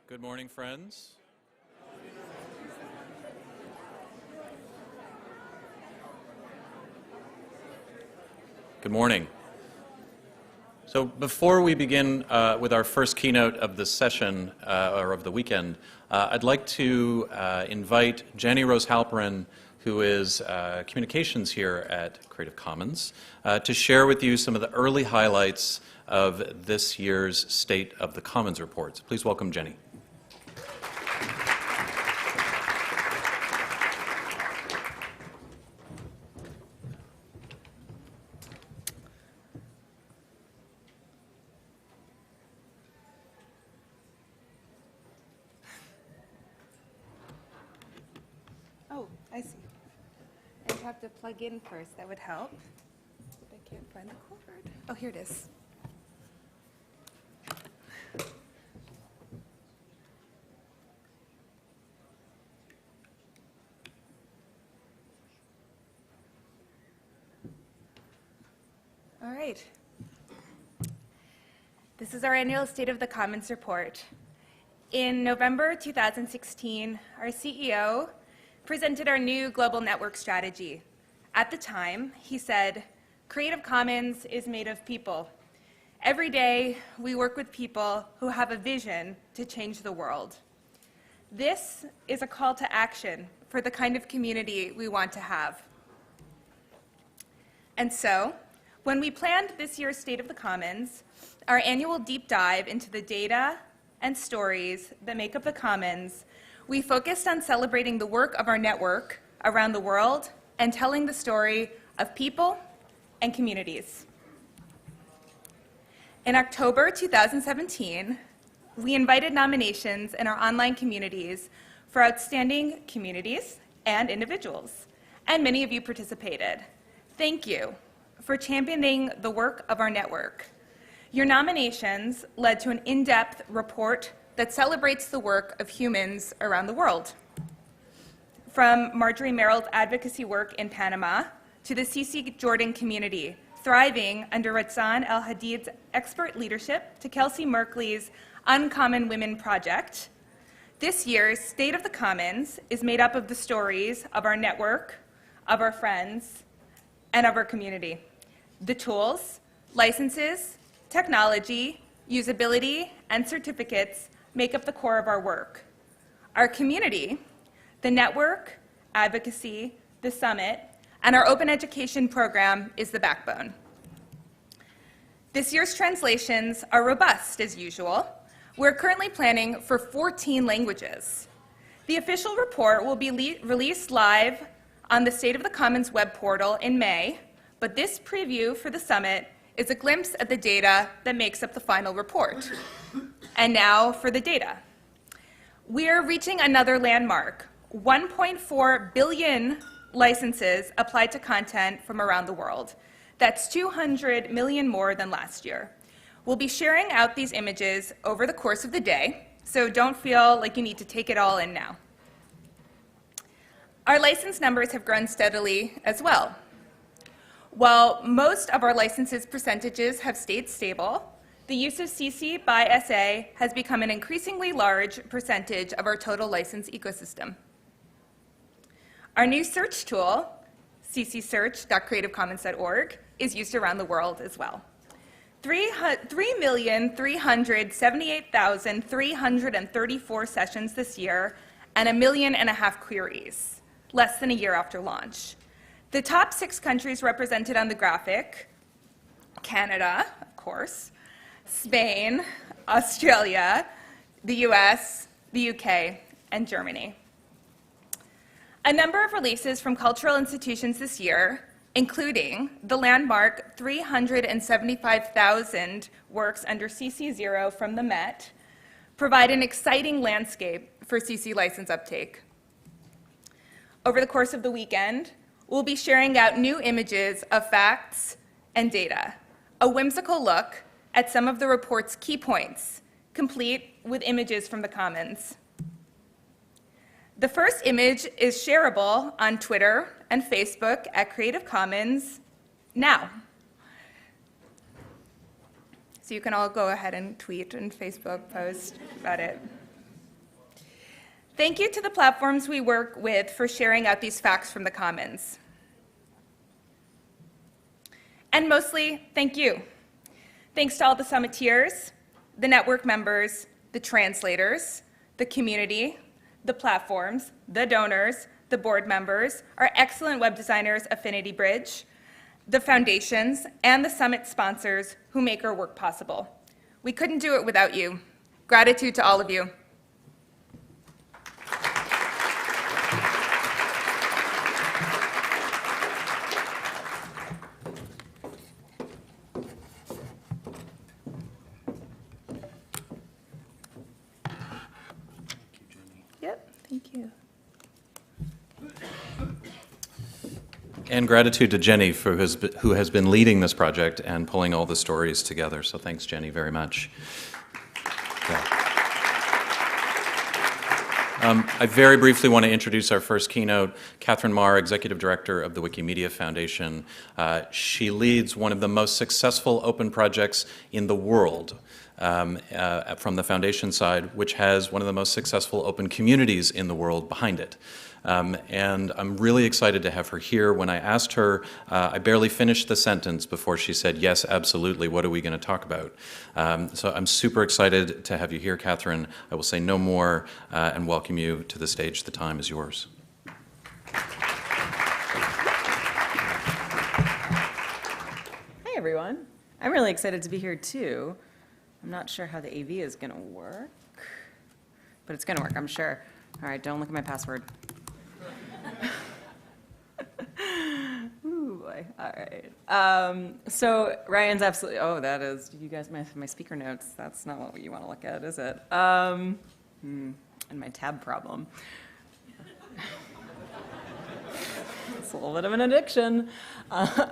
Good morning, friends. Good morning. So before we begin with our first keynote of the session, or of the weekend, I'd like to invite Jenny Rose Halperin, who is communications here at Creative Commons, to share with you some of the early highlights of this year's State of the Commons report. So please welcome Jenny. Oh, I see. I'd have to plug in first. That would help. But I can't find the cord. Oh, here it is. All right. This is our annual State of the Commons report. In November 2016, our CEO presented our new global network strategy. At the time, he said, "Creative Commons is made of people. Every day, we work with people who have a vision to change the world." This is a call to action for the kind of community we want to have. And so, when we planned this year's State of the Commons, our annual deep dive into the data and stories that make up the Commons, we focused on celebrating the work of our network around the world and telling the story of people and communities. In October 2017, we invited nominations in our online communities for outstanding communities and individuals, and many of you participated. Thank you for championing the work of our network. Your nominations led to an in-depth report that celebrates the work of humans around the world. From Marjorie Merrill's advocacy work in Panama to the CC Jordan community, thriving under Ratzan El-Hadid's expert leadership to Kelsey Merkley's Uncommon Women Project, this year's State of the Commons is made up of the stories of our network, of our friends, and of our community. The tools, licenses, technology, usability, and certificates make up the core of our work. Our community, the network, advocacy, the summit, and our open education program is the backbone. This year's translations are robust, as usual. We're currently planning for 14 languages. The official report will be released live on the State of the Commons web portal in May, but this preview for the summit is a glimpse at the data that makes up the final report. And now for the data. We are reaching another landmark, 1.4 billion licenses applied to content from around the world. That's 200 million more than last year. We'll be sharing out these images over the course of the day, so don't feel like you need to take it all in now. Our license numbers have grown steadily as well. While most of our licenses percentages have stayed stable, the use of CC by SA has become an increasingly large percentage of our total license ecosystem. Our new search tool, ccsearch.creativecommons.org, is used around the world as well. 3,378,334 sessions this year and 1.5 million queries, less than a year after launch. The top 6 countries represented on the graphic: Canada, of course, Spain, Australia, the US, the UK, and Germany. A number of releases from cultural institutions this year, including the landmark 375,000 works under CC0 from the Met, provide an exciting landscape for CC license uptake. Over the course of the weekend, we'll be sharing out new images of facts and data, a whimsical look at some of the report's key points, complete with images from the Commons. The first image is shareable on Twitter and Facebook at Creative Commons now. So you can all go ahead and tweet and Facebook post about it. Thank you to the platforms we work with for sharing out these facts from the Commons. And mostly, thank you. Thanks to all the summiteers, the network members, the translators, the community, the platforms, the donors, the board members, our excellent web designers, Affinity Bridge, the foundations, and the summit sponsors who make our work possible. We couldn't do it without you. Gratitude to all of you. Yep, thank you. And gratitude to Jenny, who has been leading this project and pulling all the stories together. So thanks, Jenny, very much. Yeah. I very briefly want to introduce our first keynote, Catherine Marr, Executive Director of the Wikimedia Foundation. She leads one of the most successful open projects in the world from the foundation side, which has one of the most successful open communities in the world behind it. And I'm really excited to have her here. When I asked her, I barely finished the sentence before she said, yes, absolutely, what are we going to talk about? So I'm super excited to have you here, Catherine. I will say no more and welcome you to the stage. The time is yours. Hi, everyone. I'm really excited to be here, too. I'm not sure how the AV is going to work, but it's going to work, I'm sure. All right, don't look at my password. Ooh, boy. All right. So Ryan's absolutely, oh, that is, you guys, my speaker notes, that's not what you want to look at, is it? And my tab problem. It's a little bit of an addiction.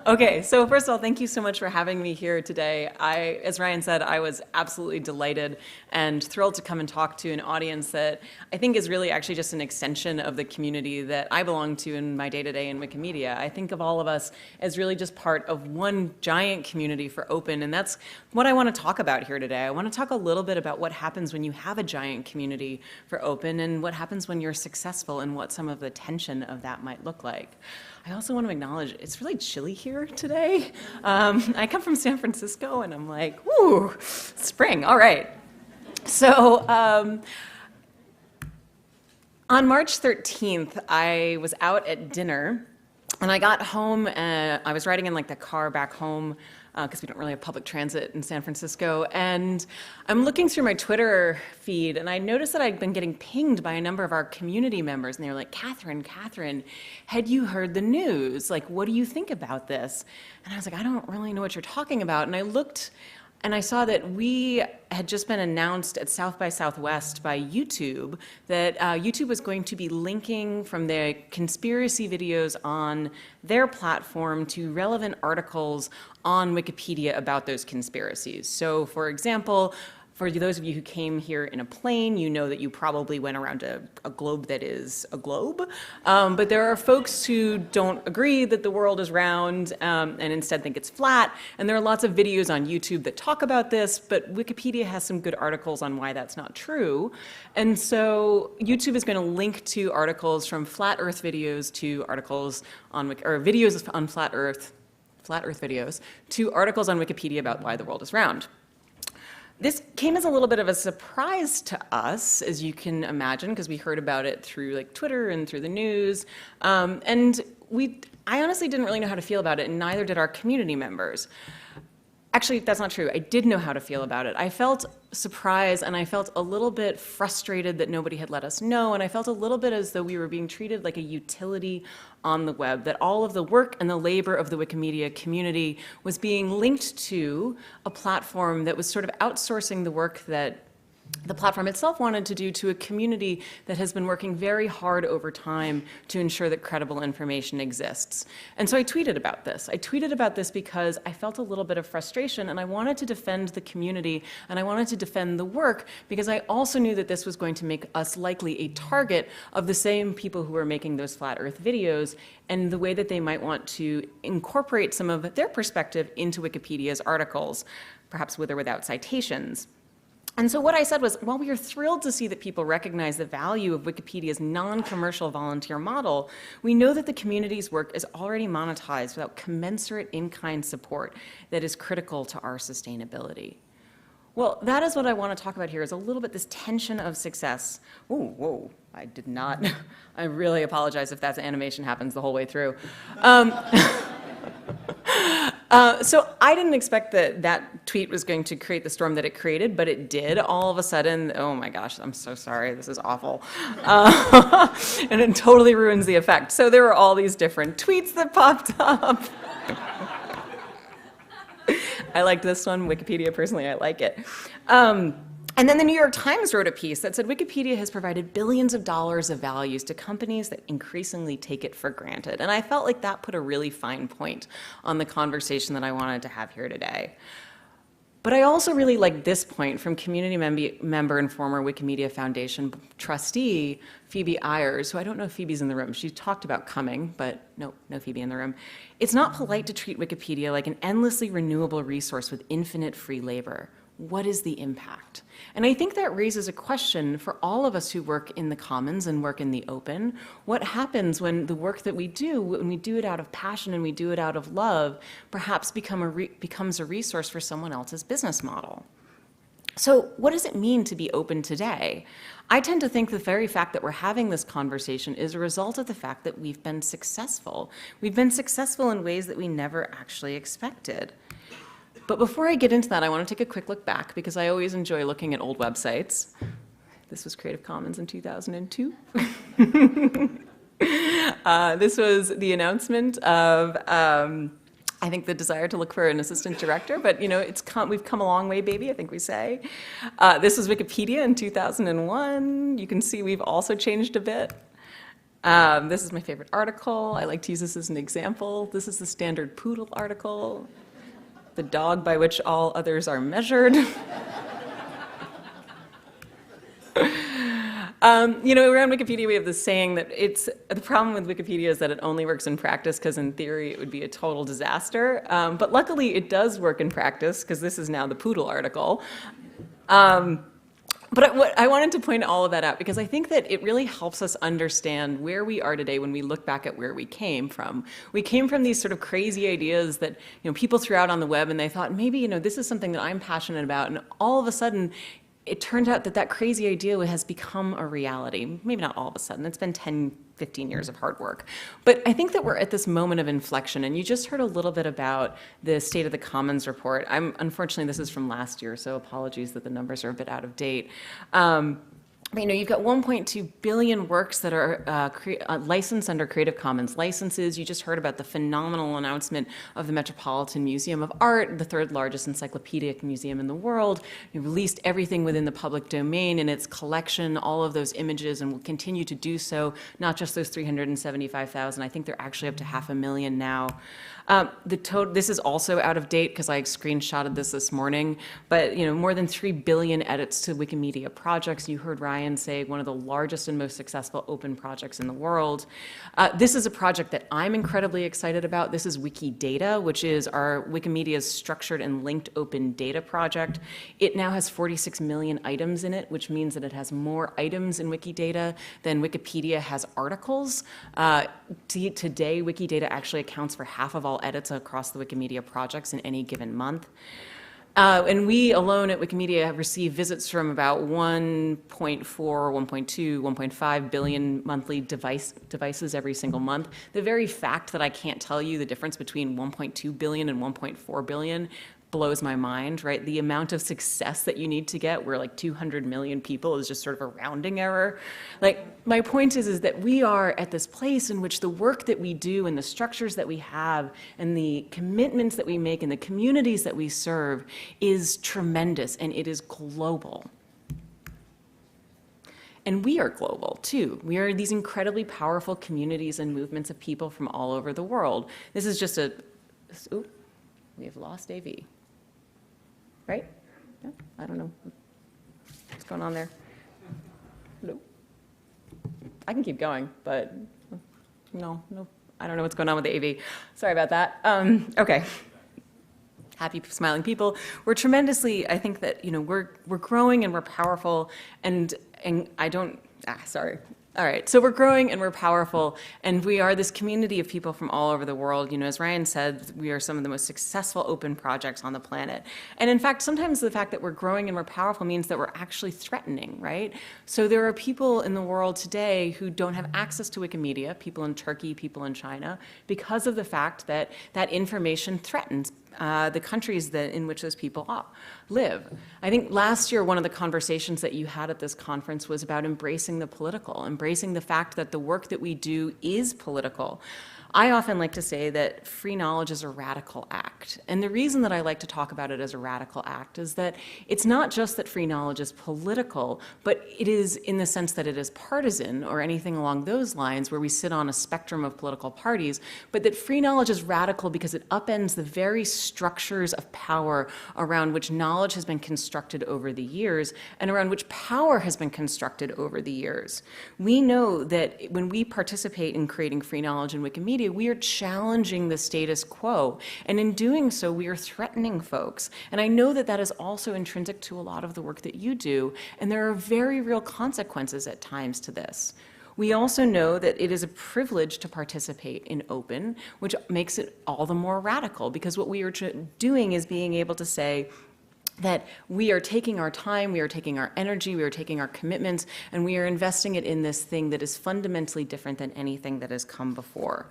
Okay, so first of all, thank you so much for having me here today. As Ryan said, I was absolutely delighted and thrilled to come and talk to an audience that I think is really actually just an extension of the community that I belong to in my day-to-day in Wikimedia. I think of all of us as really just part of one giant community for open, and that's what I want to talk about here today. I want to talk a little bit about what happens when you have a giant community for open and what happens when you're successful and what some of the tension of that might look like. I also want to acknowledge it's really chilly here today. I come from San Francisco, and I'm like, whoo, spring, all right. So on March 13th, I was out at dinner, and I got home, I was riding in like the car back home, because we don't really have public transit in San Francisco. And I'm looking through my Twitter feed, and I noticed that I'd been getting pinged by a number of our community members, and they were like, Catherine, had you heard the news? Like, what do you think about this? And I was like, I don't really know what you're talking about. And I looked, and I saw that we had just been announced at South by Southwest by YouTube that YouTube was going to be linking from the conspiracy videos on their platform to relevant articles on Wikipedia about those conspiracies. So, for example, for those of you who came here in a plane, you know that you probably went around a globe that is a globe. But there are folks who don't agree that the world is round and instead think it's flat. And there are lots of videos on YouTube that talk about this, but Wikipedia has some good articles on why that's not true. And so YouTube is going to link to articles from flat Earth videos to articles on, or videos on flat Earth videos, to articles on Wikipedia about why the world is round. This came as a little bit of a surprise to us, as you can imagine, because we heard about it through like Twitter and through the news. And I honestly didn't really know how to feel about it, and neither did our community members. Actually, that's not true. I did know how to feel about it. I felt surprised, and I felt a little bit frustrated that nobody had let us know, and I felt a little bit as though we were being treated like a utility on the web, that all of the work and the labor of the Wikimedia community was being linked to a platform that was sort of outsourcing the work that the platform itself wanted to do to a community that has been working very hard over time to ensure that credible information exists. And so I tweeted about this. I tweeted about this because I felt a little bit of frustration, and I wanted to defend the community, and I wanted to defend the work, because I also knew that this was going to make us likely a target of the same people who were making those flat Earth videos, and the way that they might want to incorporate some of their perspective into Wikipedia's articles, perhaps with or without citations. And so what I said was, while we are thrilled to see that people recognize the value of Wikipedia's non-commercial volunteer model, we know that the community's work is already monetized without commensurate in-kind support that is critical to our sustainability. Well, that is what I want to talk about here, is a little bit this tension of success. Ooh, whoa, I did not. I really apologize if that animation happens the whole way through. So I didn't expect that that tweet was going to create the storm that it created, but it did. All of a sudden, oh my gosh, I'm so sorry, this is awful. And it totally ruins the effect. So there were all these different tweets that popped up. I liked this one, Wikipedia, personally, I like it. And then the New York Times wrote a piece that said Wikipedia has provided billions of dollars of values to companies that increasingly take it for granted. And I felt like that put a really fine point on the conversation that I wanted to have here today. But I also really like this point from community member and former Wikimedia Foundation trustee, Phoebe Ayers, who I don't know if Phoebe's in the room. She talked about coming, but no Phoebe in the room. It's not polite to treat Wikipedia like an endlessly renewable resource with infinite free labor. What is the impact? And I think that raises a question for all of us who work in the commons and work in the open. What happens when the work that we do, when we do it out of passion and we do it out of love, perhaps becomes a resource for someone else's business model? So what does it mean to be open today? I tend to think the very fact that we're having this conversation is a result of the fact that we've been successful. We've been successful in ways that we never actually expected. But before I get into that, I want to take a quick look back, because I always enjoy looking at old websites. This was Creative Commons in 2002. This was the announcement of, I think, the desire to look for an assistant director, but we've come a long way, baby, I think we say. This was Wikipedia in 2001. You can see we've also changed a bit. This is my favorite article. I like to use this as an example. This is the Standard Poodle article. The dog by which all others are measured. Around Wikipedia, we have this saying that the problem with Wikipedia is that it only works in practice, because in theory it would be a total disaster. But luckily it does work in practice, because this is now the Poodle article. But I wanted to point all of that out, because I think that it really helps us understand where we are today when we look back at where we came from. We came from these sort of crazy ideas that people threw out on the web, and they thought, maybe this is something that I'm passionate about, and all of a sudden it turned out that that crazy idea has become a reality. Maybe not all of a sudden, it's been 10, 15 years of hard work. But I think that we're at this moment of inflection, and you just heard a little bit about the State of the Commons report. Unfortunately, this is from last year, so apologies that the numbers are a bit out of date. You've got 1.2 billion works that are licensed under Creative Commons licenses. You just heard about the phenomenal announcement of the Metropolitan Museum of Art, the third largest encyclopedic museum in the world. You released everything within the public domain in its collection, all of those images, and will continue to do so, not just those 375,000. I think they're actually up to 500,000 now. This is also out of date, because I screenshotted this morning, but more than 3 billion edits to Wikimedia projects. You heard Ryan say one of the largest and most successful open projects in the world. This is a project that I'm incredibly excited about. This is Wikidata, which is our Wikimedia's structured and linked open data project. It now has 46 million items in it, which means that it has more items in Wikidata than Wikipedia has articles. Today, Wikidata actually accounts for half of all edits across the Wikimedia projects in any given month. And we alone at Wikimedia have received visits from about 1.4, 1.2, 1.5 billion monthly devices every single month. The very fact that I can't tell you the difference between 1.2 billion and 1.4 billion blows my mind, right? The amount of success that you need to get, where like 200 million people is just sort of a rounding error. Like, my point is that we are at this place in which the work that we do and the structures that we have and the commitments that we make and the communities that we serve is tremendous, and it is global. And we are global, too. We are these incredibly powerful communities and movements of people from all over the world. This is just we have lost AV. Right? Yeah, I don't know. What's going on there? Hello? I can keep going, but no, I don't know what's going on with the AV. Sorry about that. Okay. happy, smiling people. We're tremendously, I think that, we're growing and we're powerful, and I don't, sorry. All right, so we're growing and we're powerful, and we are this community of people from all over the world. As Ryan said, we are some of the most successful open projects on the planet. And in fact, sometimes the fact that we're growing and we're powerful means that we're actually threatening, right? So there are people in the world today who don't have access to Wikimedia, people in Turkey, people in China, because of the fact that that information threatens the countries in which those people live. I think last year, one of the conversations that you had at this conference was about embracing the political, embracing the fact that the work that we do is political. I often like to say that free knowledge is a radical act. And the reason that I like to talk about it as a radical act is that it's not just that free knowledge is political, but it is in the sense that it is partisan or anything along those lines where we sit on a spectrum of political parties, but that free knowledge is radical because it upends the very structures of power around which knowledge has been constructed over the years and around which power has been constructed over the years. We know that when we participate in creating free knowledge in Wikimedia, we are challenging the status quo. And in doing so, we are threatening folks. And I know that that is also intrinsic to a lot of the work that you do. And there are very real consequences at times to this. We also know that it is a privilege to participate in open, which makes it all the more radical, because what we are doing is being able to say, that we are taking our time, we are taking our energy, we are taking our commitments, and we are investing it in this thing that is fundamentally different than anything that has come before.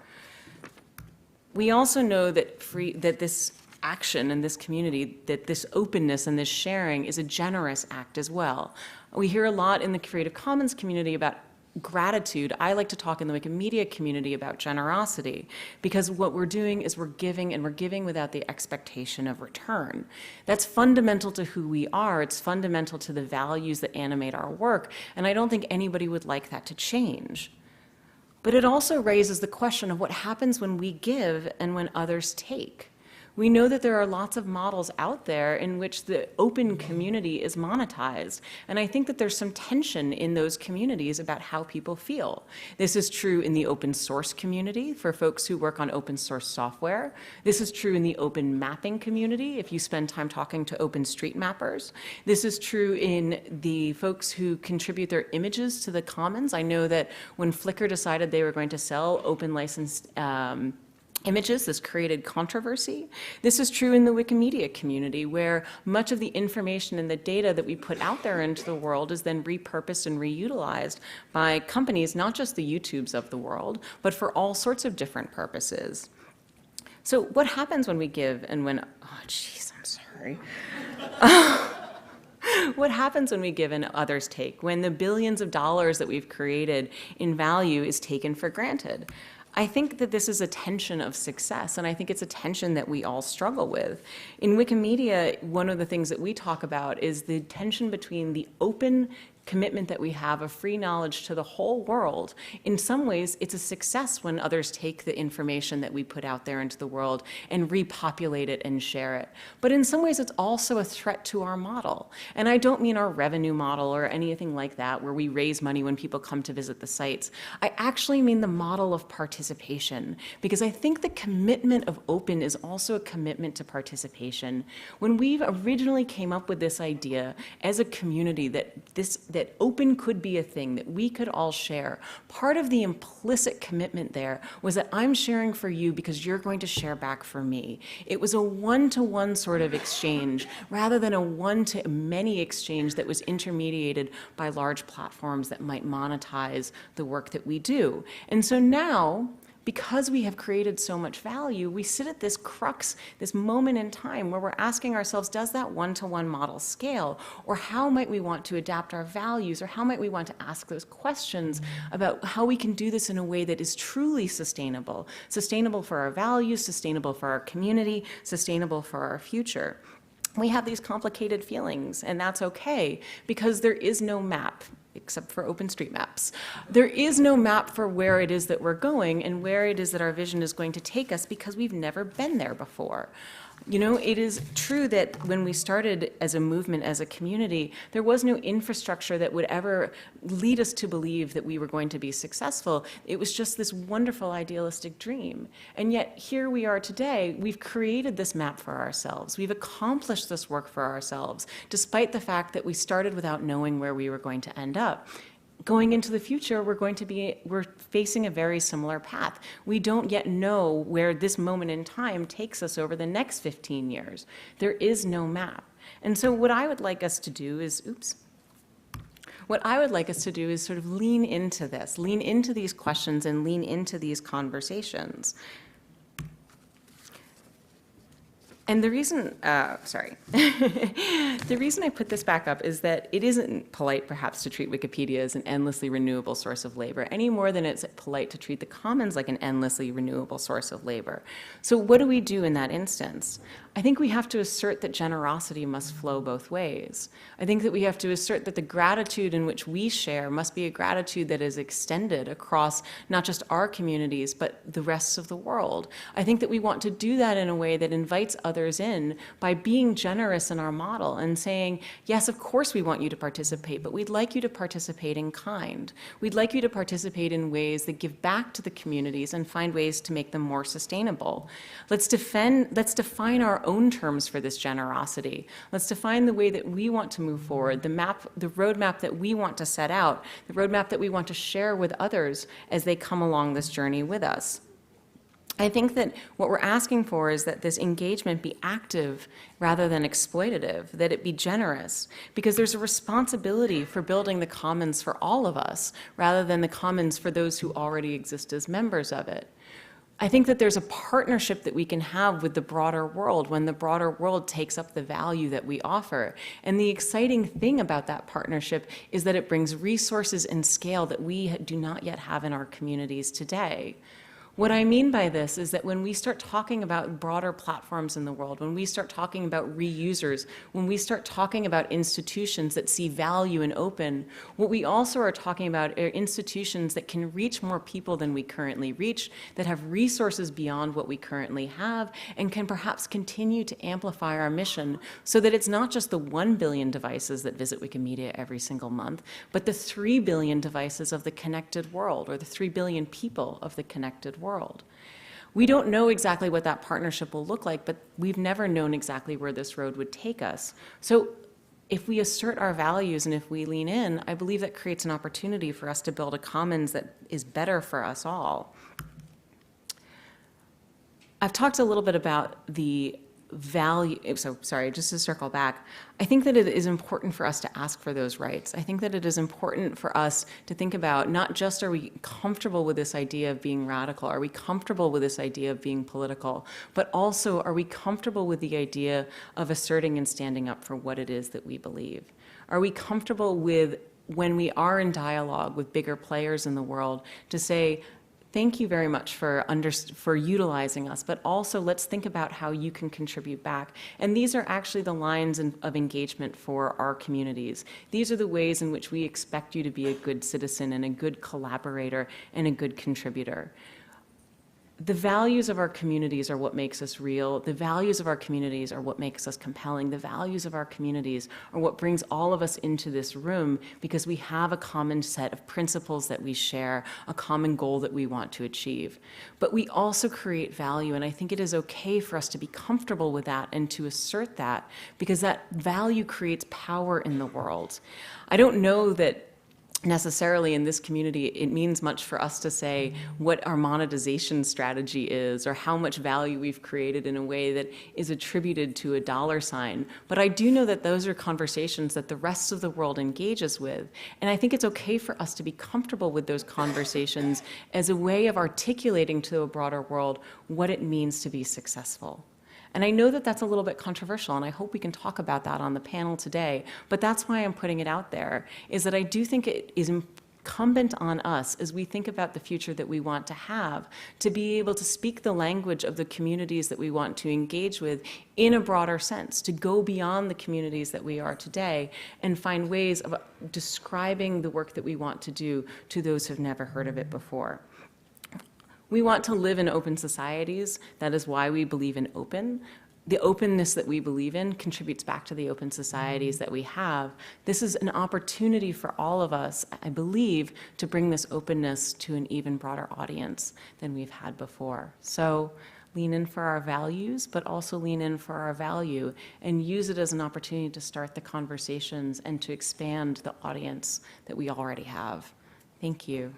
We also know that this action in this community, that this openness and this sharing is a generous act as well. We hear a lot in the Creative Commons community about gratitude. I like to talk in the Wikimedia community about generosity, because what we're doing is we're giving, and we're giving without the expectation of return. That's fundamental to who we are. It's fundamental to the values that animate our work, and I don't think anybody would like that to change. But it also raises the question of what happens when we give and when others take. We know that there are lots of models out there in which the open community is monetized. And I think that there's some tension in those communities about how people feel. This is true in the open source community for folks who work on open source software. This is true in the open mapping community if you spend time talking to OpenStreetMappers. This is true in the folks who contribute their images to the commons. I know that when Flickr decided they were going to sell open licensed images, this created controversy. This is true in the Wikimedia community, where much of the information and the data that we put out there into the world is then repurposed and reutilized by companies, not just the YouTubes of the world, but for all sorts of different purposes. So what happens when we give and when, oh geez, I'm sorry. What happens when we give and others take, when the billions of dollars that we've created in value is taken for granted? I think that this is a tension of success, and I think it's a tension that we all struggle with. In Wikimedia, one of the things that we talk about is the tension between the open commitment that we have of free knowledge to the whole world. In some ways, it's a success when others take the information that we put out there into the world and repopulate it and share it. But in some ways, it's also a threat to our model. And I don't mean our revenue model or anything like that, where we raise money when people come to visit the sites. I actually mean the model of participation, because I think the commitment of open is also a commitment to participation. When we originally came up with this idea as a community that open could be a thing that we could all share, part of the implicit commitment there was that I'm sharing for you because you're going to share back for me. It was a one-to-one sort of exchange rather than a one-to-many exchange that was intermediated by large platforms that might monetize the work that we do. And so now, because we have created so much value, we sit at this crux, this moment in time where we're asking ourselves, does that one-to-one model scale? Or how might we want to adapt our values? Or how might we want to ask those questions about how we can do this in a way that is truly sustainable? Sustainable for our values, sustainable for our community, sustainable for our future. We have these complicated feelings, and that's okay, because there is no map, except for OpenStreetMaps. There is no map for where it is that we're going and where it is that our vision is going to take us, because we've never been there before. You know, it is true that when we started as a movement, as a community, there was no infrastructure that would ever lead us to believe that we were going to be successful. It was just this wonderful idealistic dream. And yet here we are today, we've created this map for ourselves. We've accomplished this work for ourselves, despite the fact that we started without knowing where we were going to end up. Going into the future, we're facing a very similar path. We don't yet know where this moment in time takes us over the next 15 years. There is no map. And so what I would like us to do is, sort of lean into this, lean into these questions and lean into these conversations. And the reason, the reason I put this back up is that it isn't polite, perhaps, to treat Wikipedia as an endlessly renewable source of labor, any more than it's polite to treat the commons like an endlessly renewable source of labor. So what do we do in that instance? I think we have to assert that generosity must flow both ways. I think that we have to assert that the gratitude in which we share must be a gratitude that is extended across not just our communities, but the rest of the world. I think that we want to do that in a way that invites others in by being generous in our model and saying, yes, of course we want you to participate, but we'd like you to participate in kind. We'd like you to participate in ways that give back to the communities and find ways to make them more sustainable. Let's define our own terms for this generosity. Let's define the way that we want to move forward, the roadmap that we want to set out, the roadmap that we want to share with others as they come along this journey with us. I think that what we're asking for is that this engagement be active rather than exploitative, that it be generous, because there's a responsibility for building the commons for all of us rather than the commons for those who already exist as members of it. I think that there's a partnership that we can have with the broader world when the broader world takes up the value that we offer. And the exciting thing about that partnership is that it brings resources and scale that we do not yet have in our communities today. What I mean by this is that when we start talking about broader platforms in the world, when we start talking about reusers, when we start talking about institutions that see value in open, what we also are talking about are institutions that can reach more people than we currently reach, that have resources beyond what we currently have, and can perhaps continue to amplify our mission so that it's not just the 1 billion devices that visit Wikimedia every single month, but the 3 billion devices of the connected world, or the 3 billion people of the connected world. We don't know exactly what that partnership will look like, but we've never known exactly where this road would take us. So if we assert our values and if we lean in, I believe that creates an opportunity for us to build a commons that is better for us all. I've talked a little bit about the value, just to circle back, I think that it is important for us to ask for those rights. I think that it is important for us to think about not just are we comfortable with this idea of being radical, are we comfortable with this idea of being political, but also are we comfortable with the idea of asserting and standing up for what it is that we believe? Are we comfortable with, when we are in dialogue with bigger players in the world, to say, thank you very much for utilizing us, but also let's think about how you can contribute back. And these are actually the lines of engagement for our communities. These are the ways in which we expect you to be a good citizen and a good collaborator and a good contributor. The values of our communities are what makes us real. The values of our communities are what makes us compelling. The values of our communities are what brings all of us into this room because we have a common set of principles that we share, a common goal that we want to achieve. But we also create value, and I think it is okay for us to be comfortable with that and to assert that because that value creates power in the world. I don't know that necessarily in this community it means much for us to say what our monetization strategy is or how much value we've created in a way that is attributed to a dollar sign. But I do know that those are conversations that the rest of the world engages with. And I think it's okay for us to be comfortable with those conversations as a way of articulating to a broader world what it means to be successful. And I know that that's a little bit controversial, and I hope we can talk about that on the panel today, but that's why I'm putting it out there, is that I do think it is incumbent on us as we think about the future that we want to have, to be able to speak the language of the communities that we want to engage with in a broader sense, to go beyond the communities that we are today and find ways of describing the work that we want to do to those who've never heard of it before. We want to live in open societies. That is why we believe in open. the openness that we believe in contributes back to the open societies that we have. This is an opportunity for all of us, I believe, to bring this openness to an even broader audience than we've had before. So lean in for our values, but also lean in for our value, and use it as an opportunity to start the conversations and to expand the audience that we already have. Thank you.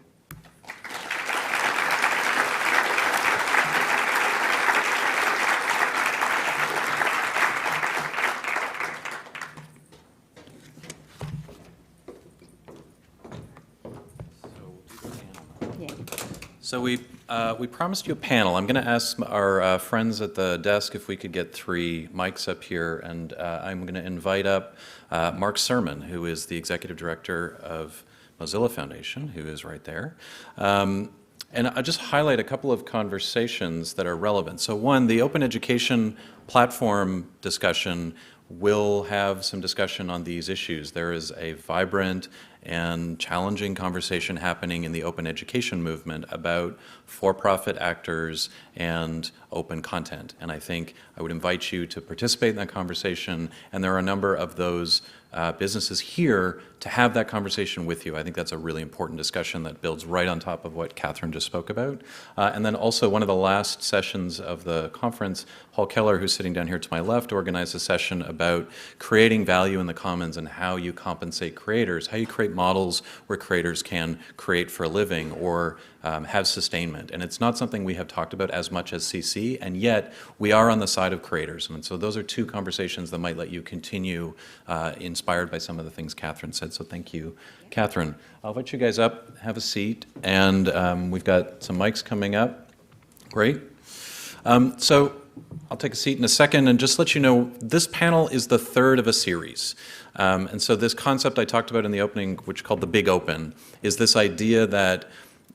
So we promised you a panel. I'm going to ask our friends at the desk if we could get 3 mics up here, and I'm going to invite up Mark Surman, who is the Executive Director of Mozilla Foundation, who is right there. And I'll just highlight a couple of conversations that are relevant. So one, the open education platform discussion will have some discussion on these issues. There is a vibrant and challenging conversation happening in the open education movement about for-profit actors and open content. And I think I would invite you to participate in that conversation, and there are a number of those businesses here to have that conversation with you. I think that's a really important discussion that builds right on top of what Catherine just spoke about. And then also one of the last sessions of the conference, Paul Keller, who's sitting down here to my left, organized a session about creating value in the commons and how you compensate creators, how you create models where creators can create for a living or have sustainment. And it's not something we have talked about as much as CC, and yet we are on the side of creators. And so those are 2 conversations that might let you continue inspired by some of the things Catherine said. So thank you, Catherine. I'll invite you guys up, have a seat, and we've got some mics coming up. Great. So I'll take a seat in a second and just let you know this panel is the 3rd of a series. And so this concept I talked about in the opening, which is called the Big Open, is this idea that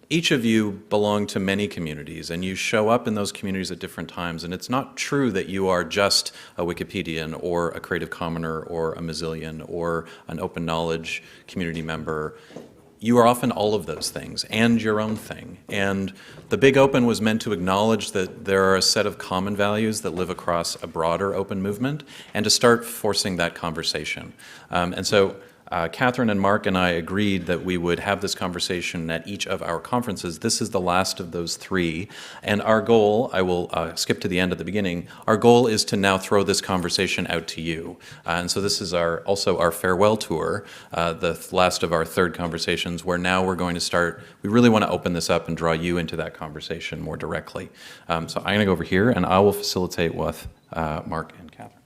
each of you belong to many communities, and you show up in those communities at different times, and it's not true that you are just a Wikipedian or a Creative Commoner or a Mozillian or an open knowledge community member. You are often all of those things and your own thing. And the Big Open was meant to acknowledge that there are a set of common values that live across a broader open movement, and to start forcing that conversation. And so Catherine and Mark and I agreed that we would have this conversation at each of our conferences. This is the last of those 3. And our goal, I will skip to the end at the beginning, our goal is to now throw this conversation out to you. And so this is also our farewell tour, the last of our 3rd conversations, where now we're going to start, we really want to open this up and draw you into that conversation more directly. So I'm going to go over here, and I will facilitate with Mark and Catherine.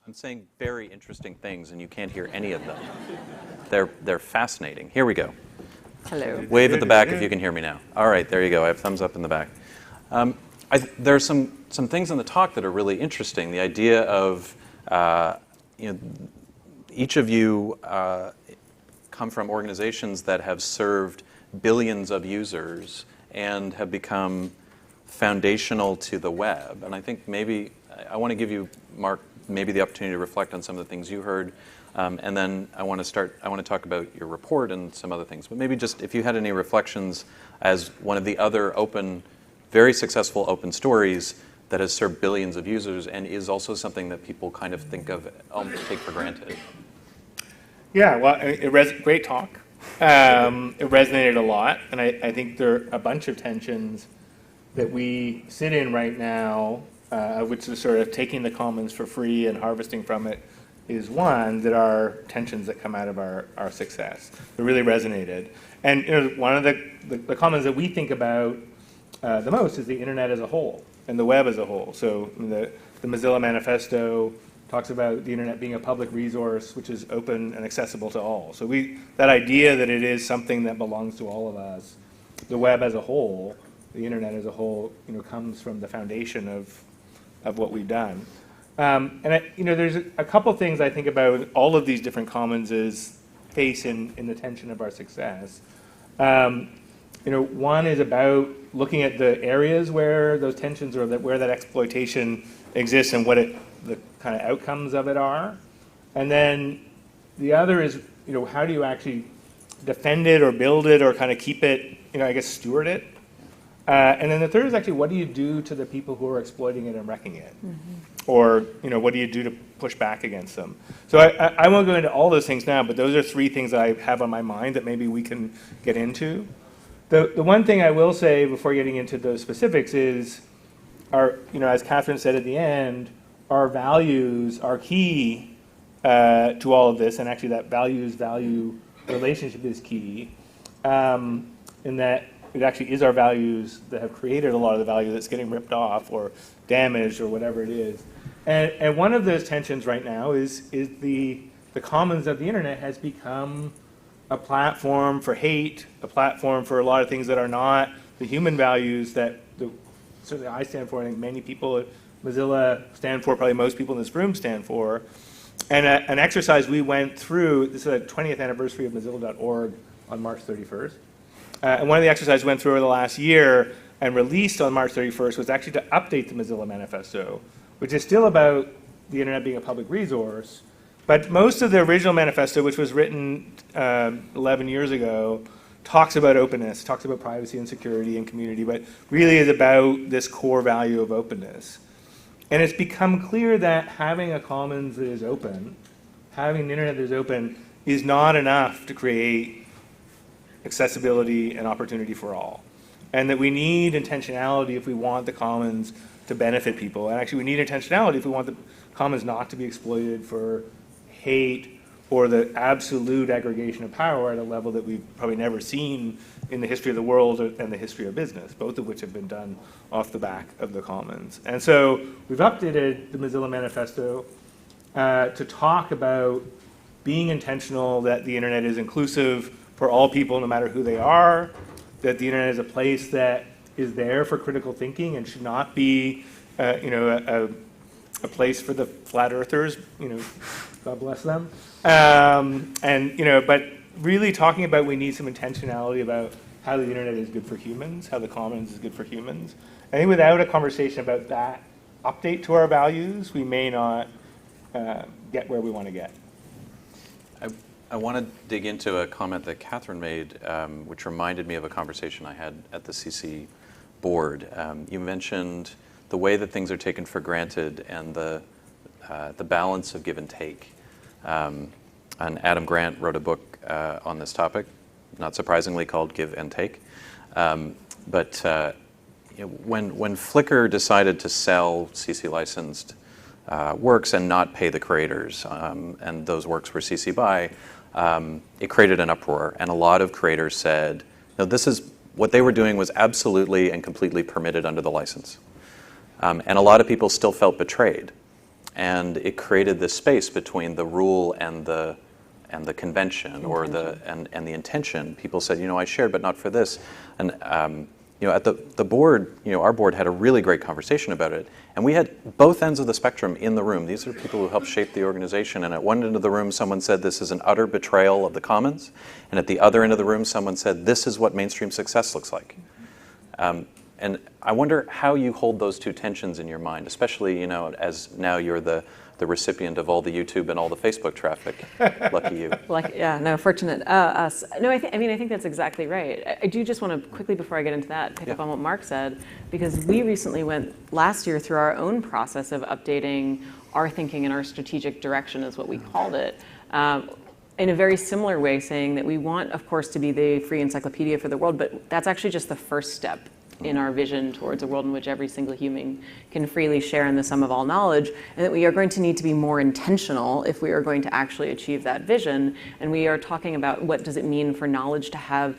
I'm saying very interesting things, and you can't hear any of them. They're fascinating. Here we go. Hello. Wave at the back if you can hear me now. All right, there you go. I have thumbs up in the back. There are some things in the talk that are really interesting. The idea of, each of you come from organizations that have served billions of users and have become foundational to the web. And I think maybe I want to give you, Mark, maybe the opportunity to reflect on some of the things you heard, and then I want to talk about your report and some other things. But maybe just if you had any reflections as one of the other very successful open stories that has served billions of users and is also something that people kind of think of, take for granted. Yeah, well, great talk. It resonated a lot, and I think there are a bunch of tensions that we sit in right now, which is sort of taking the commons for free and harvesting from it, is one that are tensions that come out of our success. It really resonated. And one of the commons that we think about the most is the internet as a whole and the web as a whole. So the Mozilla Manifesto talks about the internet being a public resource which is open and accessible to all. So that idea that it is something that belongs to all of us, the web as a whole, the internet as a whole, comes from the foundation of what we've done. There's a couple things I think about all of these different commons face in the tension of our success. One is about looking at the areas where those tensions or where that exploitation exists and what the kind of outcomes of it are. And then the other is, how do you actually defend it or build it or kind of keep it, steward it? And then the third is actually, what do you do to the people who are exploiting it and wrecking it? Mm-hmm. Or, what do you do to push back against them? So I won't go into all those things now, but those are three things that I have on my mind that maybe we can get into. The one thing I will say before getting into those specifics is, as Catherine said at the end, our values are key to all of this, and actually that values-value relationship is key, in that it actually is our values that have created a lot of the value that's getting ripped off or damaged or whatever it is. And one of those tensions right now is the commons of the internet has become a platform for hate, a platform for a lot of things that are not the human values that certainly I stand for, I think many people at Mozilla stand for, probably most people in this room stand for. And an exercise we went through, this is the 20th anniversary of Mozilla.org on March 31st. And one of the exercises we went through over the last year and released on March 31st was actually to update the Mozilla Manifesto, which is still about the internet being a public resource. But most of the original manifesto, which was written 11 years ago, talks about openness, talks about privacy and security and community, but really is about this core value of openness. And it's become clear that having a commons that is open, having an internet that is open, is not enough to create accessibility and opportunity for all. And that we need intentionality if we want the commons to benefit people. And actually we need intentionality if we want the commons not to be exploited for hate or the absolute aggregation of power at a level that we've probably never seen in the history of the world and the history of business, both of which have been done off the back of the commons. And so we've updated the Mozilla Manifesto to talk about being intentional that the internet is inclusive for all people no matter who they are, that the internet is a place that is there for critical thinking and should not be a place for the flat earthers, God bless them. But really talking about we need some intentionality about how the internet is good for humans, how the commons is good for humans. I think without a conversation about that update to our values, we may not get where we want to get. I want to dig into a comment that Catherine made, which reminded me of a conversation I had at the CC board. You mentioned the way that things are taken for granted and the balance of give and take. And Adam Grant wrote a book on this topic, not surprisingly called Give and Take. When Flickr decided to sell CC licensed works and not pay the creators, and those works were CC BY, it created an uproar. And a lot of creators said, no, what they were doing was absolutely and completely permitted under the license. And a lot of people still felt betrayed. And it created this space between the rule and the convention or the intention. People said, I shared, but not for this. And at the board, our board had a really great conversation about it. And we had both ends of the spectrum in the room. These are people who helped shape the organization. And at one end of the room, someone said this is an utter betrayal of the commons. And at the other end of the room, someone said this is what mainstream success looks like. And I wonder how you hold those two tensions in your mind, especially, as now you're the recipient of all the YouTube and all the Facebook traffic. Lucky you. Fortunate us. No, I think that's exactly right. I do just want to quickly, before I get into that, pick up on what Mark said, because we recently went last year through our own process of updating our thinking and our strategic direction, is what we called it. In a very similar way, saying that we want, of course, to be the free encyclopedia for the world, but that's actually just the first step in our vision towards a world in which every single human can freely share in the sum of all knowledge, and that we are going to need to be more intentional if we are going to actually achieve that vision. And we are talking about what does it mean for knowledge to have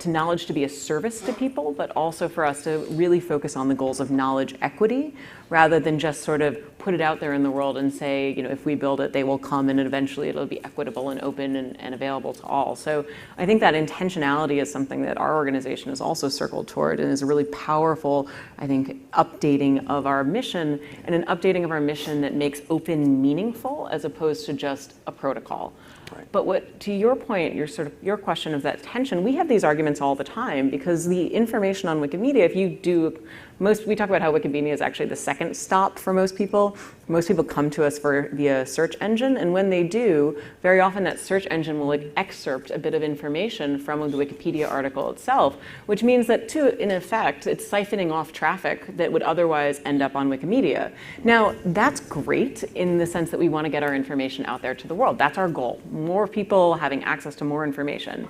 knowledge to be a service to people, but also for us to really focus on the goals of knowledge equity, rather than just sort of put it out there in the world and say, if we build it, they will come, and eventually it'll be equitable and open and available to all. So I think that intentionality is something that our organization has also circled toward, and is a really powerful, I think, updating of our mission, and an updating of our mission that makes open meaningful as opposed to just a protocol. Right. But to your point, your question of that tension, we have these arguments all the time, because the information on Wikimedia, if you do, we talk about how Wikimedia is actually the second stop for most people. Most people come to us via search engine, and when they do, very often that search engine will excerpt a bit of information from the Wikipedia article itself, which means that, in effect, it's siphoning off traffic that would otherwise end up on Wikimedia. Now, that's great in the sense that we want to get our information out there to the world. That's our goal. More people having access to more information.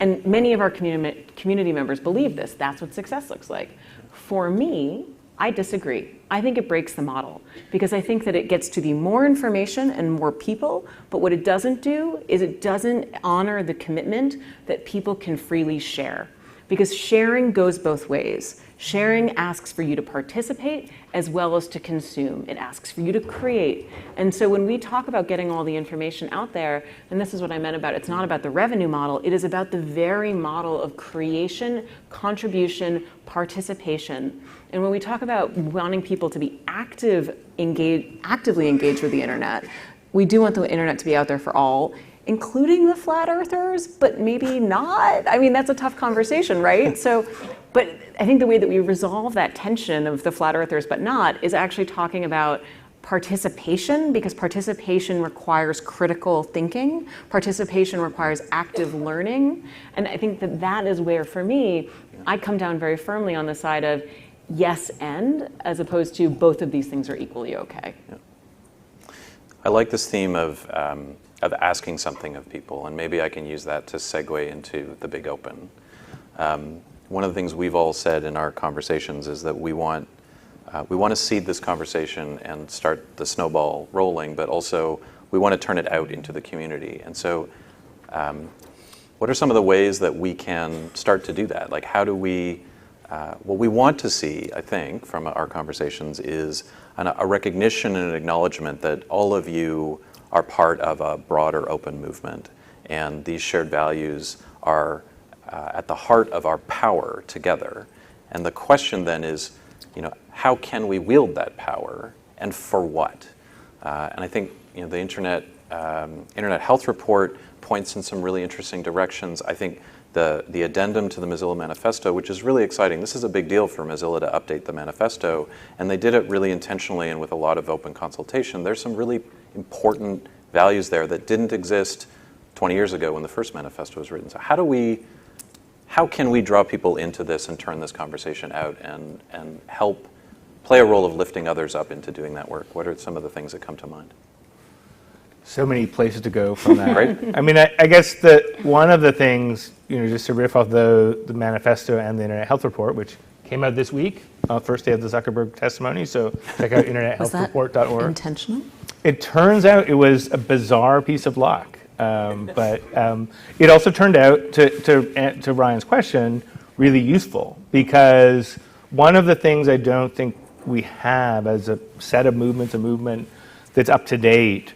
And many of our community members believe this. That's what success looks like. For me, I disagree. I think it breaks the model, because I think that it gets to the more information and more people, but what it doesn't do is it doesn't honor the commitment that people can freely share. Because sharing goes both ways. Sharing asks for you to participate as well as to consume. It asks for you to create. And so when we talk about getting all the information out there, and this is what I meant about, it's not about the revenue model, it is about the very model of creation, contribution, participation. And when we talk about wanting people to be actively engaged with the internet, we do want the internet to be out there for all, including the flat earthers, but maybe not. I mean, that's a tough conversation, right? But I think the way that we resolve that tension of the flat earthers but not is actually talking about participation, because participation requires critical thinking. Participation requires active learning. And I think that is where, for me, I come down very firmly on the side of yes and, as opposed to both of these things are equally okay. Yeah. I like this theme of asking something of people, and maybe I can use that to segue into the big open. One of the things we've all said in our conversations is that we want to seed this conversation and start the snowball rolling, but also we want to turn it out into the community. And so what are some of the ways that we can start to do that? Like, how do we, what we want to see, I think, from our conversations is a recognition and an acknowledgement that all of you are part of a broader open movement, and these shared values are at the heart of our power together. And the question then is, how can we wield that power, and for what? And I think the Internet Health Report points in some really interesting directions. I think the addendum to the Mozilla Manifesto, which is really exciting. This is a big deal for Mozilla to update the manifesto, and they did it really intentionally and with a lot of open consultation. There's some really important values there that didn't exist 20 years ago when the first manifesto was written. So how can we draw people into this and turn this conversation out and help play a role of lifting others up into doing that work? What are some of the things that come to mind? So many places to go from that. Right? I mean, I guess one of the things, just to riff off the manifesto and the Internet Health Report, which came out this week, first day of the Zuckerberg testimony, so check out internethealthreport.org. Intentional? It turns out it was a bizarre piece of luck. But it also turned out, to Ryan's question, really useful, because one of the things I don't think we have as a set of movements, a movement that's up to date,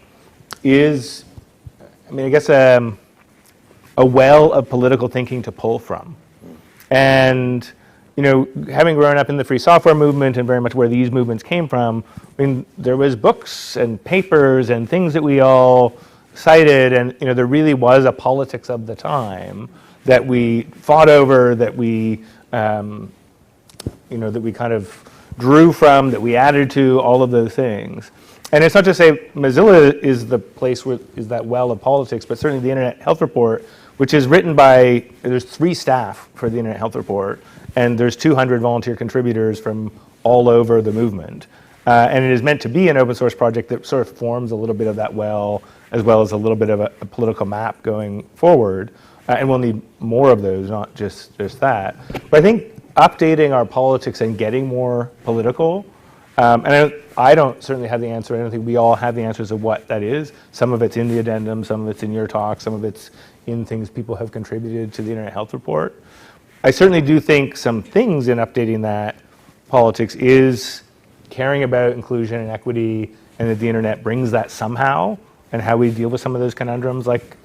is, I guess, a well of political thinking to pull from. And, having grown up in the free software movement and very much where these movements came from, there was books and papers and things that we all cited, and there really was a politics of the time that we fought over, that we that we kind of drew from, that we added to, all of those things. And it's not to say Mozilla is the place where is that well of politics, but certainly the Internet Health Report, which is written by, there's 3 staff for the Internet Health Report, and there's 200 volunteer contributors from all over the movement. And it is meant to be an open source project that sort of forms a little bit of that well as a little bit of a political map going forward. And we'll need more of those, not just that. But I think updating our politics and getting more political And I don't certainly have the answer. I don't think we all have the answers of what that is. Some of it's in the addendum, some of it's in your talk, some of it's in things people have contributed to the Internet Health Report. I certainly do think some things in updating that politics is caring about inclusion and equity, and that the internet brings that somehow, and how we deal with some of those conundrums. Like,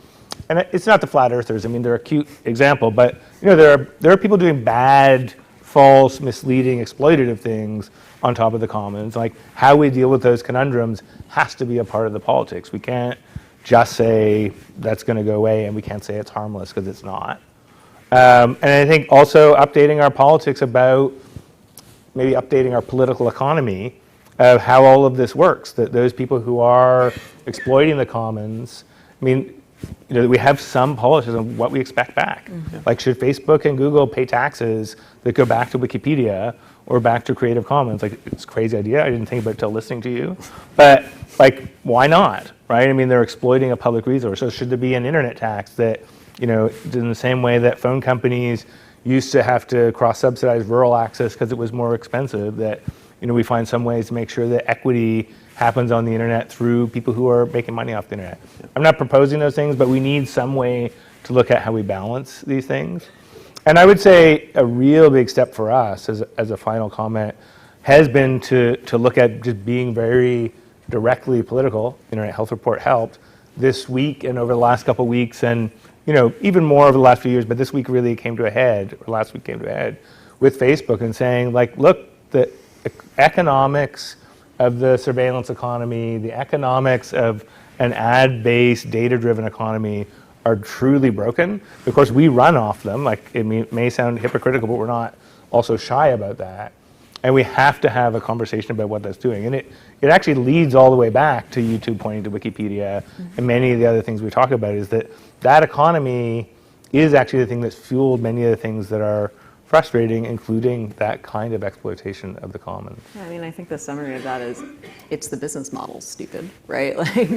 and it's not the flat earthers. I mean, they're a cute example, but there are people doing bad, false, misleading, exploitative things on top of the commons. Like, how we deal with those conundrums has to be a part of the politics. We can't just say that's going to go away, and we can't say it's harmless, because it's not. And I think also updating our politics about maybe updating our political economy of how all of this works, that those people who are exploiting the commons, I mean, we have some policies on what we expect back. Like, should Facebook and Google pay taxes that go back to Wikipedia or back to Creative Commons? Like, it's a crazy idea. I didn't think about it till listening to you. But, like, why not, right? I mean, they're exploiting a public resource. So should there be an internet tax that, in the same way that phone companies used to have to cross-subsidize rural access because it was more expensive, that, we find some ways to make sure that equity happens on the internet through people who are making money off the internet. I'm not proposing those things, but we need some way to look at how we balance these things. And I would say a real big step for us as a final comment has been to look at just being very directly political. Internet Health Report helped this week and over the last couple of weeks, and even more over the last few years, but this week really came to a head, or last week came to a head, with Facebook and saying, like, look, the economics of the surveillance economy, the economics of an ad-based, data-driven economy are truly broken. Of course, we run off them. Like, it may sound hypocritical, but we're not also shy about that. And we have to have a conversation about what that's doing. And it actually leads all the way back to YouTube pointing to Wikipedia, and many of the other things we talk about is that economy is actually the thing that's fueled many of the things that are frustrating, including that kind of exploitation of the commons. Yeah, I mean, I think the summary of that is, it's the business model, stupid, right? Like,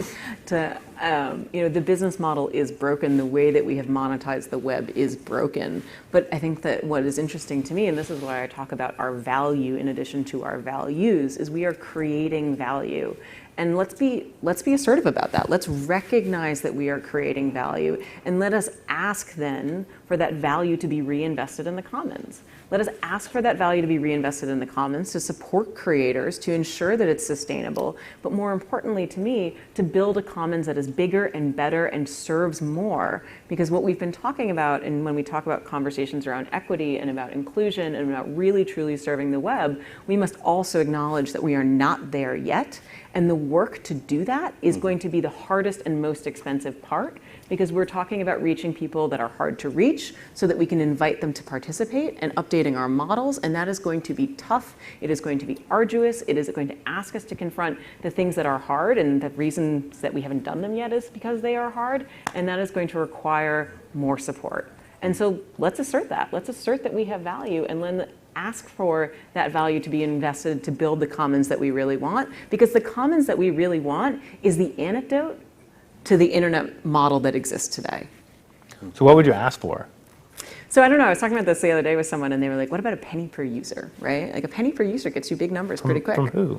the business model is broken. The way that we have monetized the web is broken. But I think that what is interesting to me, and this is why I talk about our value in addition to our values, is we are creating value. And let's be assertive about that. Let's recognize that we are creating value, and let us ask then for that value to be reinvested in the commons. Let us ask for that value to be reinvested in the commons, to support creators, to ensure that it's sustainable, but more importantly to me, to build a commons that is bigger and better and serves more. Because what we've been talking about, and when we talk about conversations around equity and about inclusion and about really truly serving the web, we must also acknowledge that we are not there yet. And the work to do that is going to be the hardest and most expensive part, because we're talking about reaching people that are hard to reach so that we can invite them to participate and updating our models. And that is going to be tough. It is going to be arduous. It is going to ask us to confront the things that are hard, and the reasons that we haven't done them yet is because they are hard. And that is going to require more support. And so let's assert that. Let's assert that we have value, and then ask for that value to be invested to build the commons that we really want, because the commons that we really want is the antidote to the internet model that exists today. So what would you ask for? So I don't know, I was talking about this the other day with someone, and they were like, what about a penny per user, right? Like, a penny per user gets you big numbers pretty quick. From who?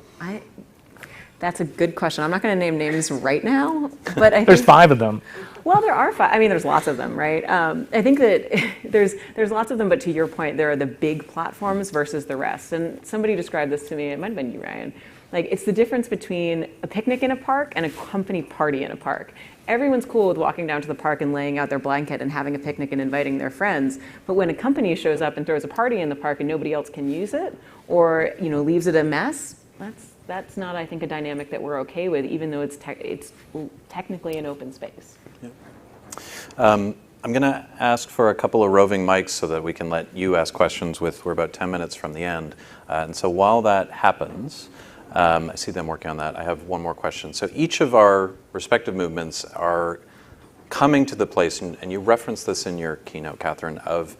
That's a good question. I'm not going to name names right now, but I think There's 5 of them. Well, there are 5. I mean, there's lots of them, right? I think that there's lots of them, but to your point, there are the big platforms versus the rest. And somebody described this to me, it might have been you, Ryan. Like, it's the difference between a picnic in a park and a company party in a park. Everyone's cool with walking down to the park and laying out their blanket and having a picnic and inviting their friends. But when a company shows up and throws a party in the park and nobody else can use it, or leaves it a mess, that's not, I think, a dynamic that we're okay with, even though it's technically an open space. Yeah. I'm going to ask for a couple of roving mics so that we can let you ask questions. We're about 10 minutes from the end. And so while that happens, I see them working on that. I have one more question. So each of our respective movements are coming to the place, and you referenced this in your keynote, Catherine, of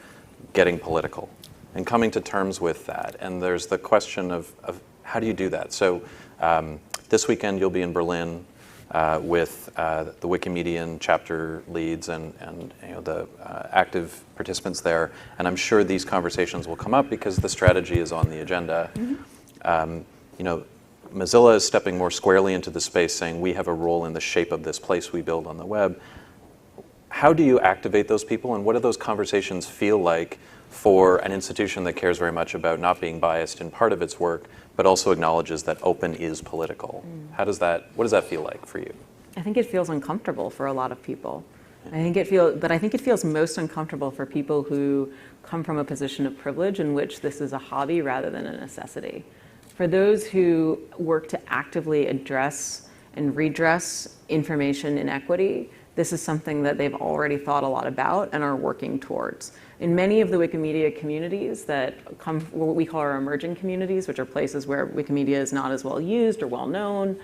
getting political and coming to terms with that. And there's the question of how do you do that? So this weekend you'll be in Berlin with the Wikimedian chapter leads and the active participants there. And I'm sure these conversations will come up because the strategy is on the agenda. Mozilla is stepping more squarely into the space, saying we have a role in the shape of this place we build on the web. How do you activate those people, and what do those conversations feel like for an institution that cares very much about not being biased in part of its work, but also acknowledges that open is political? What does that feel like for you? I think it feels uncomfortable for a lot of people. I think it feels most uncomfortable for people who come from a position of privilege in which this is a hobby rather than a necessity. For those who work to actively address and redress information inequity, this is something that they've already thought a lot about and are working towards. In many of the Wikimedia communities that come, what we call our emerging communities, which are places where Wikimedia is not as well used or well known,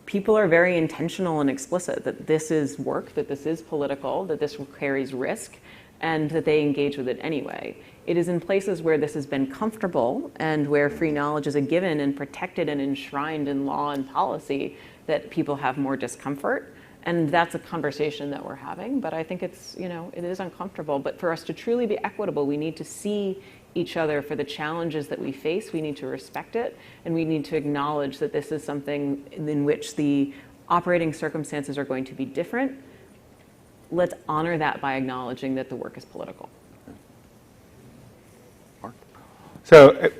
people are very intentional and explicit that this is work, that this is political, that this carries risk, and that they engage with it anyway. It is in places where this has been comfortable and where free knowledge is a given and protected and enshrined in law and policy that people have more discomfort. And that's a conversation that we're having, but I think it's, it is uncomfortable. But for us to truly be equitable, we need to see each other for the challenges that we face. We need to respect it, and we need to acknowledge that this is something in which the operating circumstances are going to be different. Let's honor that by acknowledging that the work is political. Mark? So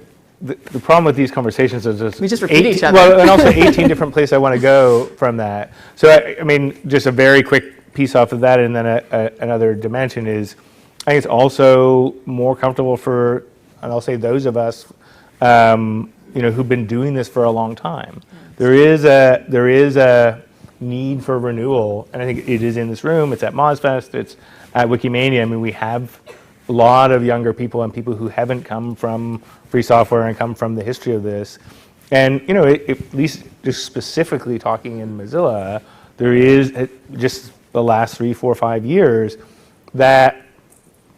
the problem with these conversations is We just repeat each other. Well, and also 18 different places I want to go from that. So, I mean, just a very quick piece off of that, and then another dimension is, I think it's also more comfortable for, and I'll say those of us, who've been doing this for a long time. There is a need for renewal, and I think it is in this room. It's at MozFest. It's at Wikimania. I mean, we have a lot of younger people and people who haven't come from free software and come from the history of this. And, at least just specifically talking in Mozilla, there is just the last 3, 4, 5 years that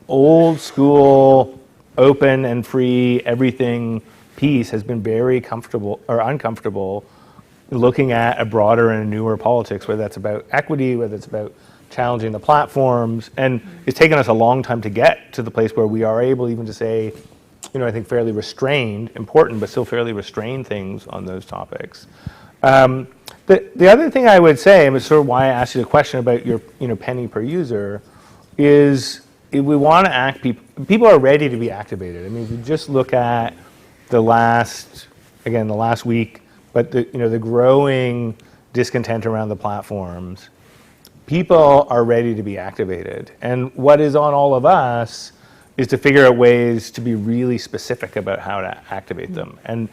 old school, open and free, everything piece has been very comfortable or uncomfortable looking at a broader and newer politics, whether that's about equity, whether it's about challenging the platforms. And it's taken us a long time to get to the place where we are able even to say, I think fairly restrained, important, but still fairly restrained things on those topics. The other thing I would say, and it's sort of why I asked you the question about your penny per user, is if we want to people are ready to be activated. I mean, if you just look at the last week, but the growing discontent around the platforms, people are ready to be activated. And what is on all of us is to figure out ways to be really specific about how to activate them. And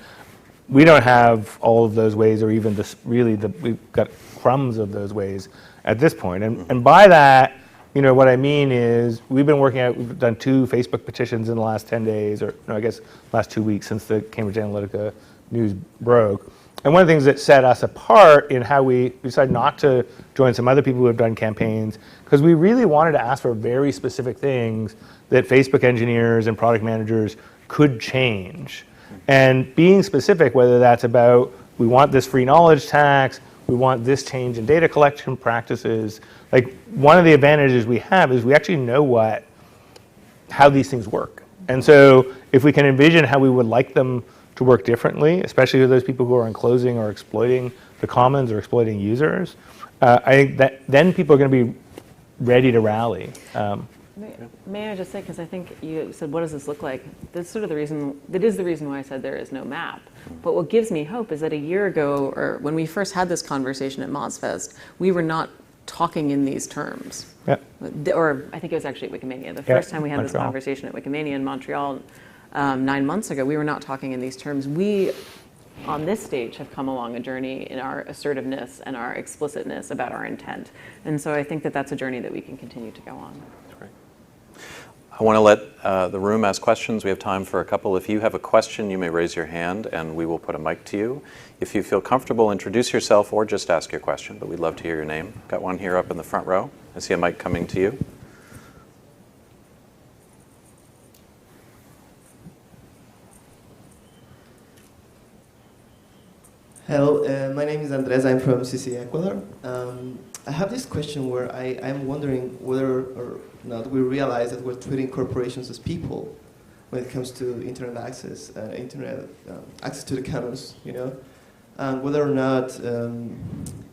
we don't have all of those ways, or even we've got crumbs of those ways at this point. And by that, what I mean is we've done 2 Facebook petitions in the last 10 days, or no, I guess last 2 weeks since the Cambridge Analytica news broke. And one of the things that set us apart in how we decided not to join some other people who have done campaigns, because we really wanted to ask for very specific things that Facebook engineers and product managers could change. And being specific, whether that's about, we want this free knowledge tax, we want this change in data collection practices. Like, one of the advantages we have is we actually know how these things work. And so if we can envision how we would like them to work differently, especially with those people who are enclosing or exploiting the commons or exploiting users, I think that then people are going to be ready to rally. May I just say, because I think you said, what does this look like? That's sort of the reason, that is the reason why I said there is no map. But what gives me hope is that a year ago, or when we first had this conversation at MozFest, we were not talking in these terms. Yep. Or I think it was actually at Wikimania. The first time we had this conversation at Wikimania in Montreal 9 months ago, we were not talking in these terms. We, on this stage, have come along a journey in our assertiveness and our explicitness about our intent. And so I think that that's a journey that we can continue to go on. I want to let the room ask questions. We have time for a couple. If you have a question, you may raise your hand and we will put a mic to you. If you feel comfortable, introduce yourself or just ask your question, but we'd love to hear your name. Got one here up in the front row. I see a mic coming to you. Hello, my name is Andres. I'm from CC Ecuador. I have this question where I'm wondering whether or not we realize that we're treating corporations as people. when it comes to internet access, access to the commons, you know, and whether or not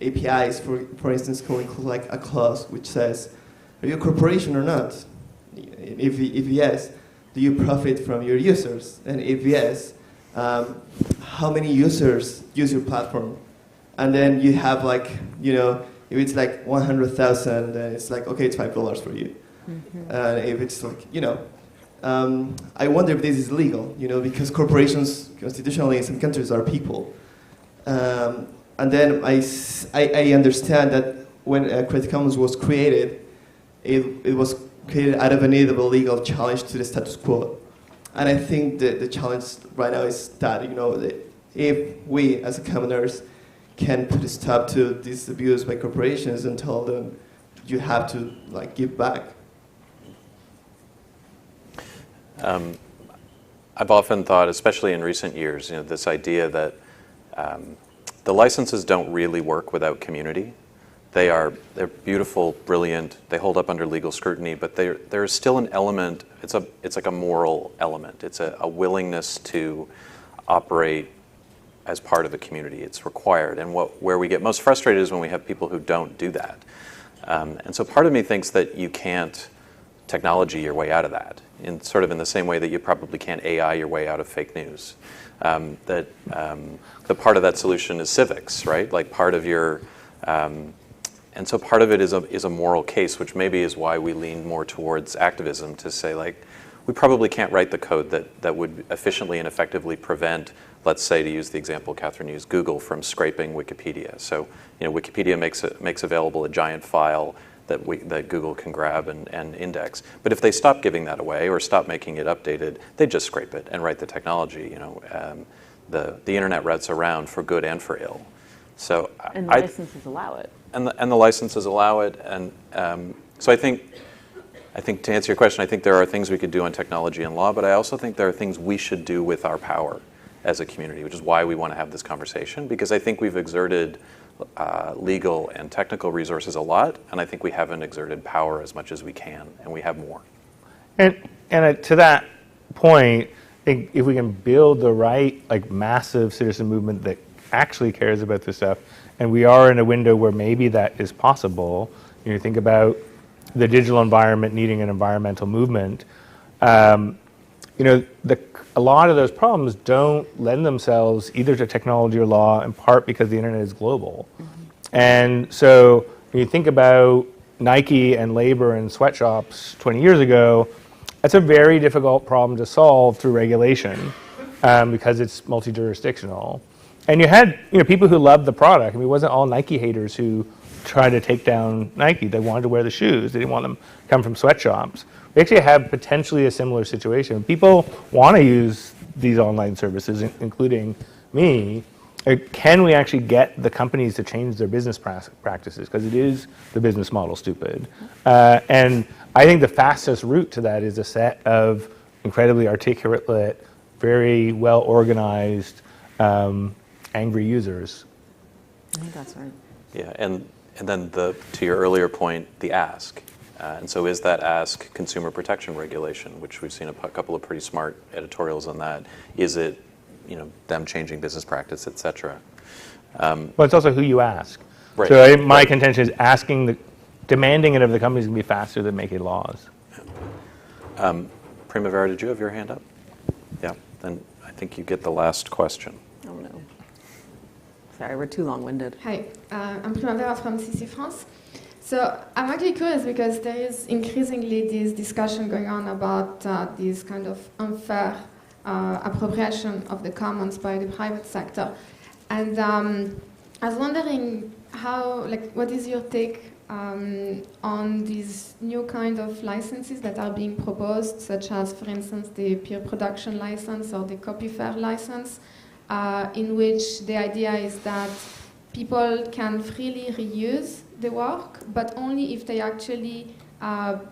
APIs, for instance, can include like a clause which says, are you a corporation or not? If yes, do you profit from your users? And if yes, how many users use your platform? And then you have like, you know, if it's like 100,000, then it's like, okay, it's $5 for you. And if it's like, you know, I wonder if this is legal, you know, because corporations constitutionally in some countries are people. And then I understand that when Creative Commons was created, it was created out of a need of a legal challenge to the status quo. And I think that the challenge right now is that, you know, that if we as commoners can put a stop to this abuse by corporations and tell them you have to like give back. I've often thought, especially in recent years, you know, this idea that the licenses don't really work without community. They're beautiful, brilliant. They hold up under legal scrutiny, but there's still an element. It's like a moral element. It's a willingness to operate as part of a community. It's required, and where we get most frustrated is when we have people who don't do that. And so part of me thinks that you can't technology your way out of that, in sort of in the same way that you probably can't AI your way out of fake news. The part of that solution is civics, right? Like part of your, and so part of it is a moral case, which maybe is why we lean more towards activism, to say like, we probably can't write the code that would efficiently and effectively prevent, let's say, to use the example Catherine used, Google from scraping Wikipedia. So, you know, Wikipedia makes available a giant file that Google can grab and index. But if they stop giving that away or stop making it updated, they just scrape it and write the technology. You know, the internet routes around for good and for ill. So And the licenses allow it. And the licenses allow it. And so I think to answer your question, I think there are things we could do on technology and law, but I also think there are things we should do with our power as a community, which is why we want to have this conversation, because I think we've exerted legal and technical resources a lot, and I think we haven't exerted power as much as we can, and we have more. And to that point, I think if we can build the right, like, massive citizen movement that actually cares about this stuff, and we are in a window where maybe that is possible. You know, think about the digital environment needing an environmental movement. You know, a lot of those problems don't lend themselves either to technology or law, in part because the internet is global. And so when you think about Nike and labor in sweatshops 20 years ago, that's a very difficult problem to solve through regulation because it's multi-jurisdictional. And you had, you know, people who loved the product. I mean, it wasn't all Nike haters who tried to take down Nike. They wanted to wear the shoes. They didn't want them to come from sweatshops. We actually have potentially a similar situation. People want to use these online services, including me. Can we actually get the companies to change their business practices? Because it is the business model stupid. And I think the fastest route to that is a set of incredibly articulate, very well organized, angry users. I think that's right. Yeah, and then to your earlier point, the ask. And so is that ask consumer protection regulation, which we've seen a couple of pretty smart editorials on that. Is it, you know, them changing business practice, et cetera? Well, it's also who you ask. Right. So my contention is demanding it of the companies can be faster than making laws. Primavera, did you have your hand up? Yeah, then I think you get the last question. Oh no. Sorry, we're too long-winded. Hi, I'm Primavera from CC France. So I'm actually curious because there is increasingly this discussion going on about this kind of unfair appropriation of the commons by the private sector. And I was wondering what is your take on these new kind of licenses that are being proposed, such as, for instance, the peer production license or the copyfair license, in which the idea is that people can freely reuse the work, but only if they actually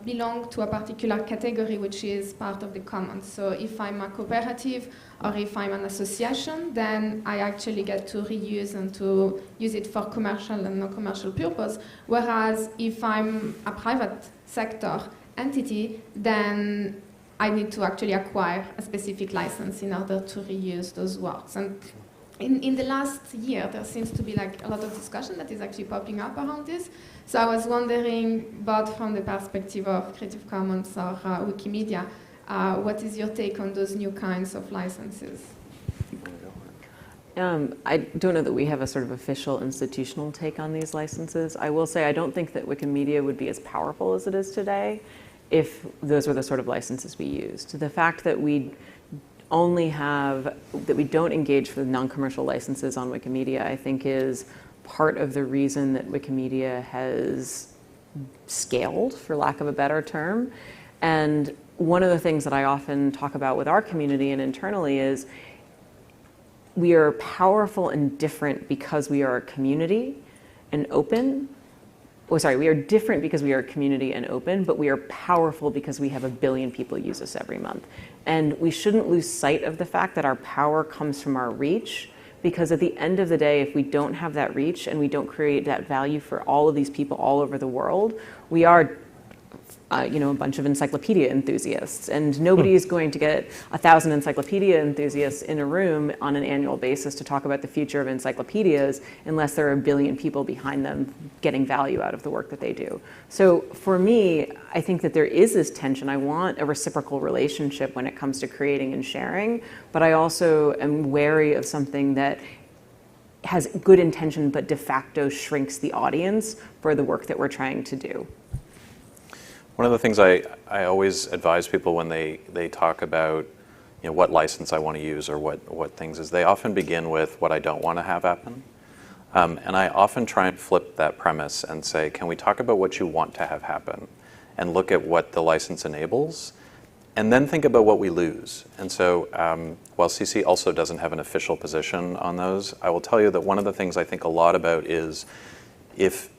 belong to a particular category which is part of the commons. So if I'm a cooperative or if I'm an association, then I actually get to reuse and to use it for commercial and non-commercial purpose. Whereas if I'm a private sector entity, then I need to actually acquire a specific license in order to reuse those works. And in the last year, there seems to be like a lot of discussion that is actually popping up around this. So I was wondering, both from the perspective of Creative Commons or Wikimedia, what is your take on those new kinds of licenses? I don't know that we have a sort of official institutional take on these licenses. I will say I don't think that Wikimedia would be as powerful as it is today if those were the sort of licenses we used. The fact that we don't engage for non-commercial licenses on Wikimedia, I think is part of the reason that Wikimedia has scaled, for lack of a better term. And one of the things that I often talk about with our community and internally is we are powerful and different because we are a community and open. We are different because we are a community and open, but we are powerful because we have 1 billion people use us every month. And we shouldn't lose sight of the fact that our power comes from our reach, because at the end of the day, if we don't have that reach and we don't create that value for all of these people all over the world, we are a bunch of encyclopedia enthusiasts, and nobody is going to get 1,000 encyclopedia enthusiasts in a room on an annual basis to talk about the future of encyclopedias unless there are 1 billion people behind them getting value out of the work that they do. So for me, I think that there is this tension. I want a reciprocal relationship when it comes to creating and sharing, but I also am wary of something that has good intention but de facto shrinks the audience for the work that we're trying to do. One of the things I always advise people when they talk about what license I want to use or what things is, they often begin with what I don't want to have happen. And I often try and flip that premise and say, can we talk about what you want to have happen and look at what the license enables and then think about what we lose. And so while CC also doesn't have an official position on those, I will tell you that one of the things I think a lot about is if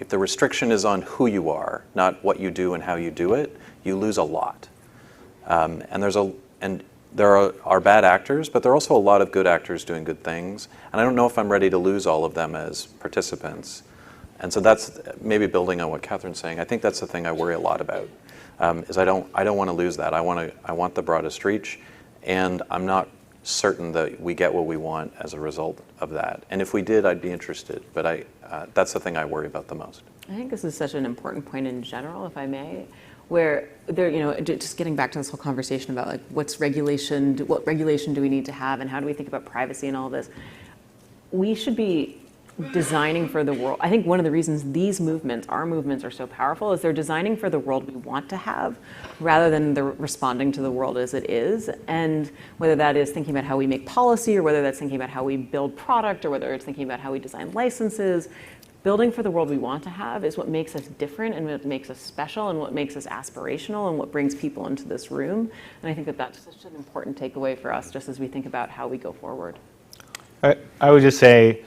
the restriction is on who you are, not what you do and how you do it, you lose a lot. And there are bad actors, but there are also a lot of good actors doing good things. And I don't know if I'm ready to lose all of them as participants. And so that's maybe building on what Catherine's saying. I think that's the thing I worry a lot about. Is I don't want to lose that. I want the broadest reach, and I'm not certain that we get what we want as a result of that. And if we did, I'd be interested. But that's the thing I worry about the most. I think this is such an important point in general, if I may, where there, just getting back to this whole conversation about like what regulation do we need to have, and how do we think about privacy and all this. We should be designing for the world. I think one of the reasons our movements are so powerful is they're designing for the world we want to have rather than responding to the world as it is. And whether that is thinking about how we make policy, or whether that's thinking about how we build product, or whether it's thinking about how we design licenses, building for the world we want to have is what makes us different and what makes us special and what makes us aspirational and what brings people into this room. And I think that that's such an important takeaway for us just as we think about how we go forward. I would just say,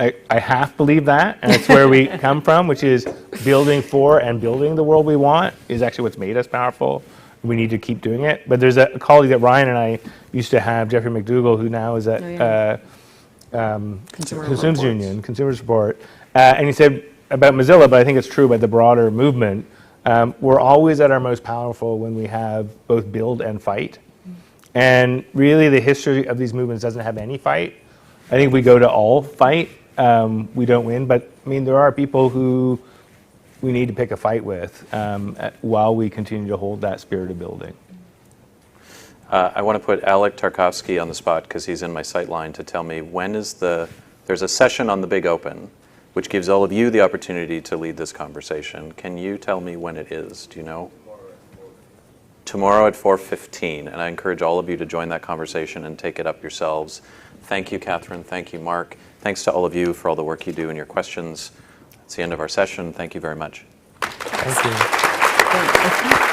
I half believe that, and it's where we come from, which is building for and building the world we want is actually what's made us powerful. We need to keep doing it. But there's a colleague that Ryan and I used to have, Jeffrey McDougall, who now is at Consumers Report, and he said about Mozilla, but I think it's true about the broader movement, we're always at our most powerful when we have both build and fight. And really the history of these movements doesn't have any fight. I think we go to all fight. We don't win, but I mean, there are people who we need to pick a fight with while we continue to hold that spirit of building. I want to put Alec Tarkovsky on the spot because he's in my sight line to tell me when is there's a session on the Big Open, which gives all of you the opportunity to lead this conversation. Can you tell me when it is? Do you know? Tomorrow at 4:15, and I encourage all of you to join that conversation and take it up yourselves. Thank you, Catherine. Thank you, Mark. Thanks to all of you for all the work you do and your questions. It's the end of our session. Thank you very much. Thank you.